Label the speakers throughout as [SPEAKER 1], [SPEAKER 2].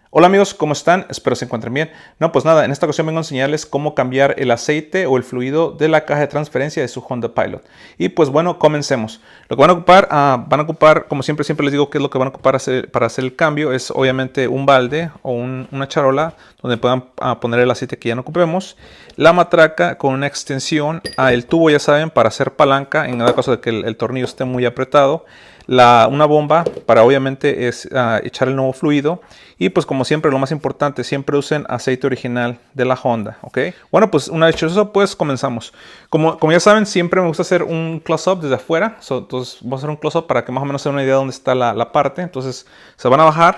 [SPEAKER 1] Hola amigos, ¿cómo están? Espero se encuentren bien. No, pues nada, en esta ocasión vengo a enseñarles cómo cambiar el aceite o el fluido de la caja de transferencia de su Honda Pilot. Y pues bueno, comencemos. Lo que van a ocupar, como siempre les digo que es lo que van a ocupar para hacer el cambio, es obviamente un balde o una charola donde puedan poner el aceite que ya no ocupemos, la matraca con una extensión, el tubo ya saben, para hacer palanca en dado caso de que el tornillo esté muy apretado, una bomba para obviamente echar el nuevo fluido y pues como siempre lo más importante, siempre usen aceite original de la Honda, ¿ok? Bueno, pues una vez hecho eso, pues comenzamos. Como ya saben, siempre me gusta hacer un close-up desde afuera, entonces vamos a hacer un close-up para que más o menos se den una idea de dónde está la parte. Entonces se van a bajar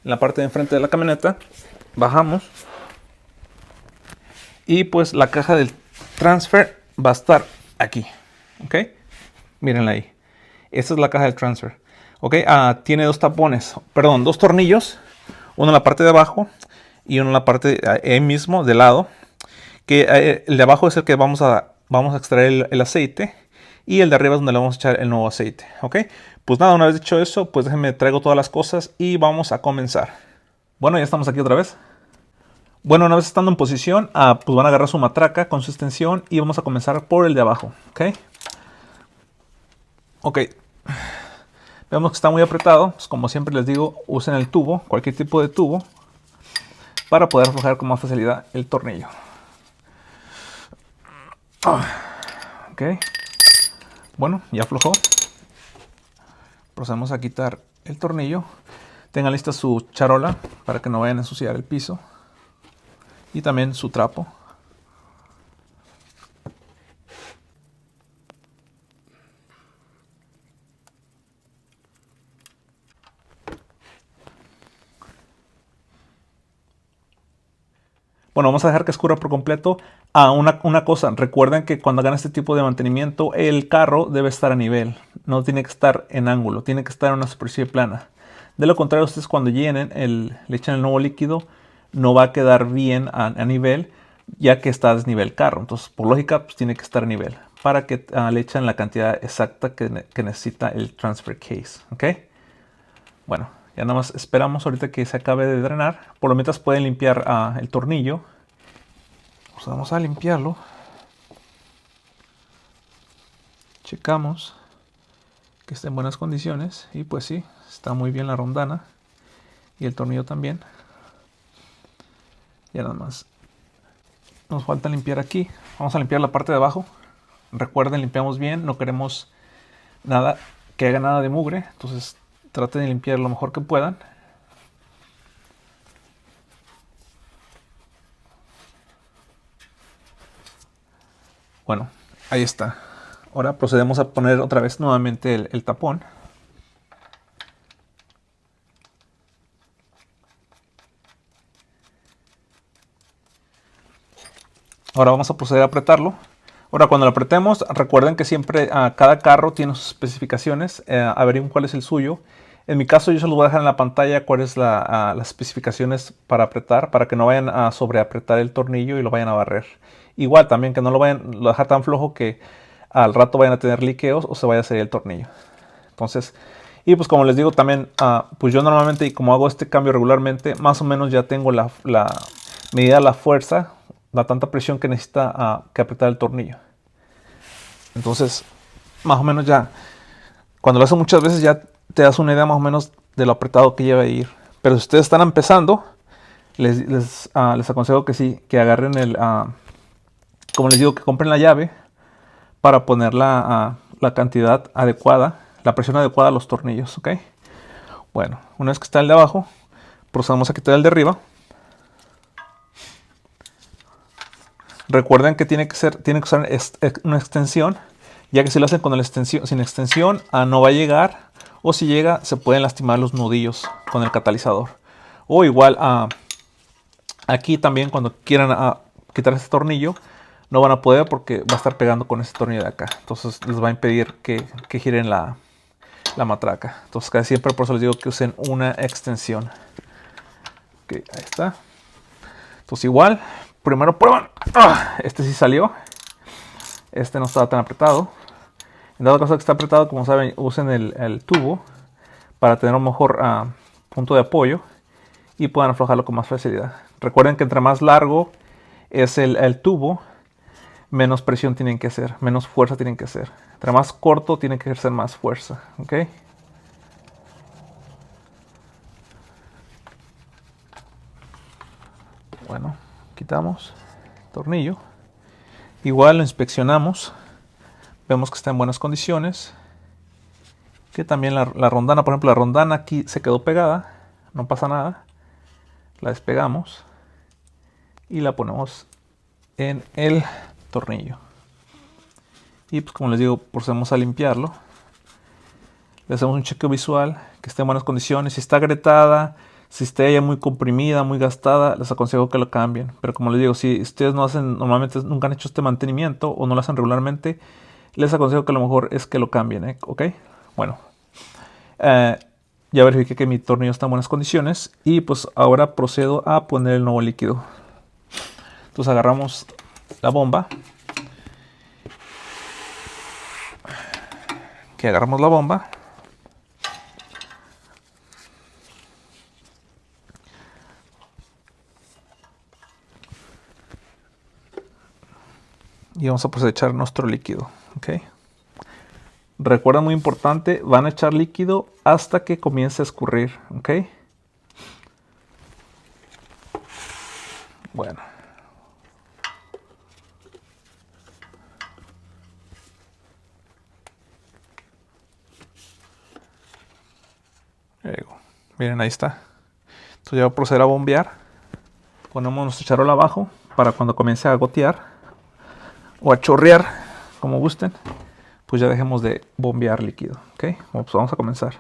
[SPEAKER 1] en la parte de enfrente de la camioneta, bajamos y pues la caja del transfer va a estar aquí, ¿ok? Mírenla ahí. Esta es la caja del transfer. Ok, tiene dos tornillos. Uno en la parte de abajo y uno en la parte ahí mismo, de lado. Que el de abajo es el que vamos a extraer el aceite. Y el de arriba es donde le vamos a echar el nuevo aceite. Ok, pues nada, una vez dicho eso, pues déjenme traigo todas las cosas y vamos a comenzar. Bueno, ya estamos aquí otra vez. Bueno, una vez estando en posición, pues van a agarrar su matraca con su extensión y vamos a comenzar por el de abajo. Ok, vemos que está muy apretado, pues como siempre les digo, usen el tubo, cualquier tipo de tubo, para poder aflojar con más facilidad el tornillo. Ok, bueno, ya aflojó. Procedemos a quitar el tornillo. Tengan lista su charola para que no vayan a ensuciar el piso. Y también su trapo. Bueno, vamos a dejar que escurra por completo. Una cosa, recuerden que cuando hagan este tipo de mantenimiento, el carro debe estar a nivel. No tiene que estar en ángulo, tiene que estar en una superficie plana. De lo contrario, ustedes cuando llenen, le echan el nuevo líquido, no va a quedar bien a nivel, ya que está a desnivel el carro. Entonces, por lógica, pues tiene que estar a nivel para que le echen la cantidad exacta que necesita el transfer case. ¿Ok? Bueno, ya nada más esperamos ahorita que se acabe de drenar. Por lo mientras pueden limpiar el tornillo. Pues vamos a limpiarlo. Checamos que esté en buenas condiciones. Y pues sí, está muy bien la rondana. Y el tornillo también. Ya nada más nos falta limpiar aquí. Vamos a limpiar la parte de abajo. Recuerden, limpiamos bien. No queremos nada que haga nada de mugre. Entonces traten de limpiar lo mejor que puedan. Bueno, ahí está. Ahora procedemos a poner otra vez nuevamente el tapón. Ahora vamos a proceder a apretarlo. Ahora cuando lo apretemos, recuerden que siempre cada carro tiene sus especificaciones. Averigüen cuál es el suyo. En mi caso yo se los voy a dejar en la pantalla cuáles las especificaciones para apretar, para que no vayan a sobreapretar el tornillo y lo vayan a barrer. Igual también que no lo vayan a dejar tan flojo que al rato vayan a tener liqueos o se vaya a salir el tornillo. Entonces, y pues como les digo también, pues yo normalmente, y como hago este cambio regularmente, más o menos ya tengo la medida de la fuerza, la tanta presión que necesita que apretar el tornillo. Entonces, más o menos ya, cuando lo haces muchas veces ya te das una idea más o menos de lo apretado que lleva a ir. Pero si ustedes están empezando, les aconsejo que sí, que agarren como les digo, que compren la llave para poner la cantidad adecuada, la presión adecuada a los tornillos, ¿ok? Bueno, una vez que está el de abajo, procedemos a quitar el de arriba. Recuerden que tiene que usar una extensión, ya que si lo hacen con sin extensión, no va a llegar, o si llega, se pueden lastimar los nudillos con el catalizador. O igual, aquí también cuando quieran quitar este tornillo, no van a poder porque va a estar pegando con este tornillo de acá. Entonces les va a impedir que giren la matraca. Entonces casi siempre por eso les digo que usen una extensión. Ok, ahí está. Entonces igual, primero prueban. Este sí salió. Este no estaba tan apretado. En dado caso que está apretado, como saben, usen el tubo para tener un mejor punto de apoyo. y puedan aflojarlo con más facilidad. Recuerden que entre más largo es el tubo, menos presión tienen que hacer, menos fuerza tienen que hacer. Entre más corto, tienen que ejercer más fuerza. ¿Ok? Bueno, quitamos el tornillo. Igual lo inspeccionamos. Vemos que está en buenas condiciones. Que también la rondana, por ejemplo, la rondana aquí se quedó pegada. No pasa nada. La despegamos. Y la ponemos en el tornillo. Y pues como les digo, procedemos a limpiarlo. Le hacemos un chequeo visual, que esté en buenas condiciones. Si está agrietada, si está ya muy comprimida, muy gastada, les aconsejo que lo cambien. Pero como les digo, si ustedes no hacen, normalmente nunca han hecho este mantenimiento o no lo hacen regularmente, les aconsejo que lo mejor es que lo cambien, ¿ok? Bueno, ya verifiqué que mi tornillo está en buenas condiciones y pues ahora procedo a poner el nuevo líquido. Entonces agarramos la bomba. Agarramos la bomba. Y vamos a proceder a echar nuestro líquido. ¿Ok? Recuerda, muy importante, van a echar líquido hasta que comience a escurrir. ¿Ok? Bueno. Miren, ahí está. Entonces ya voy a proceder a bombear. Ponemos nuestro charol abajo para cuando comience a gotear o a chorrear, como gusten, pues ya dejemos de bombear líquido. ¿Ok? Bueno, pues vamos a comenzar.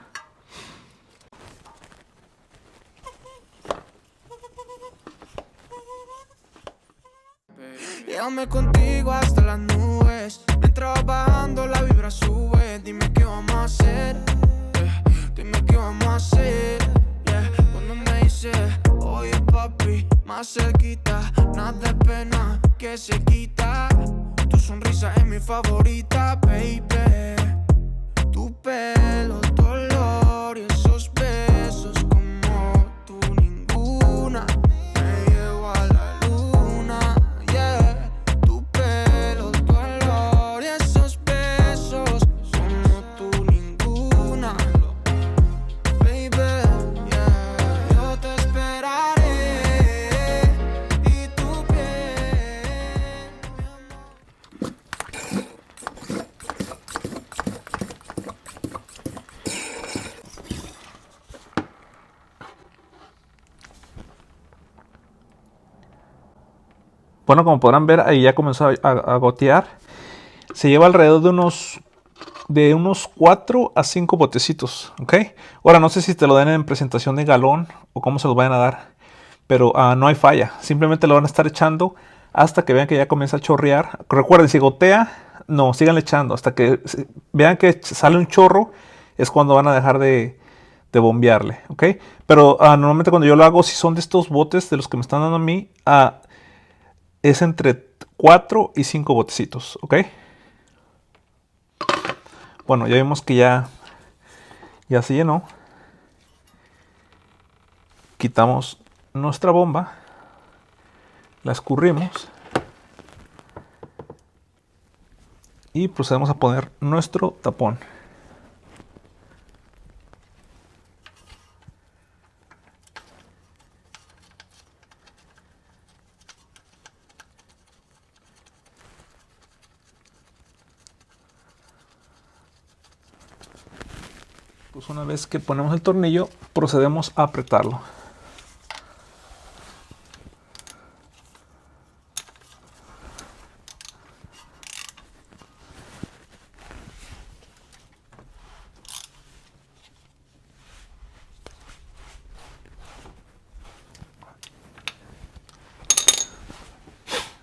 [SPEAKER 2] Llévame contigo hasta las nubes. Mientras bajando la vibra sube. Dime qué vamos a hacer. Dime qué vamos a hacer. Cuando me dices, oye papi, más cerquita. Nada de pena que se quita. Tu sonrisa es mi favorita, baby. Tu pelo, tu olor y esos besos como tú ninguna. Me llevo a la luna, yeah. Tu pelo, tu olor y esos besos como tú ninguna. Baby, yeah. Yo te esperaré y tu piel, mi amor.
[SPEAKER 1] Bueno, como podrán ver, ahí ya comenzó a gotear. Se lleva alrededor de unos 4 a 5 botecitos, ¿ok? Ahora, no sé si te lo den en presentación de galón o cómo se los vayan a dar, pero no hay falla. Simplemente lo van a estar echando hasta que vean que ya comienza a chorrear. Recuerden, si gotea, no, sigan echando. Hasta que vean que sale un chorro, es cuando van a dejar de bombearle, ¿ok? Pero normalmente cuando yo lo hago, si son de estos botes, de los que me están dando a mí, es entre 4 y 5 botecitos, ¿ok? Bueno, ya vimos que ya se llenó. Quitamos nuestra bomba, la escurrimos y procedemos a poner nuestro tapón. Pues una vez que ponemos el tornillo, procedemos a apretarlo.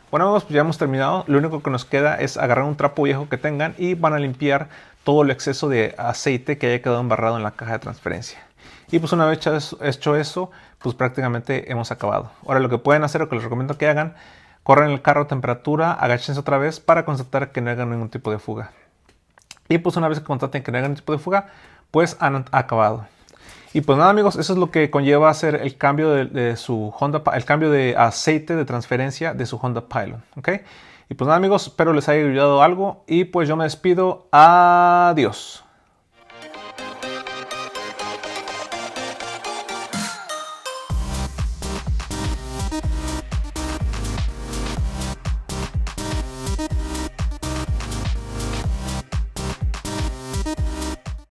[SPEAKER 1] Bueno amigos, pues ya hemos terminado. Lo único que nos queda es agarrar un trapo viejo que tengan y van a limpiar todo el exceso de aceite que haya quedado embarrado en la caja de transferencia. Y pues una vez hecho eso, pues prácticamente hemos acabado. Ahora lo que pueden hacer, o que les recomiendo que hagan, corran el carro a temperatura, agáchense otra vez para constatar que no haya ningún tipo de fuga. Y pues una vez que constaten que no haya ningún tipo de fuga, pues han acabado. Y pues nada, amigos, eso es lo que conlleva hacer el cambio de su Honda, el cambio de aceite de transferencia de su Honda Pilot, ¿ok? Y pues nada, amigos, espero les haya ayudado algo y pues yo me despido. Adiós.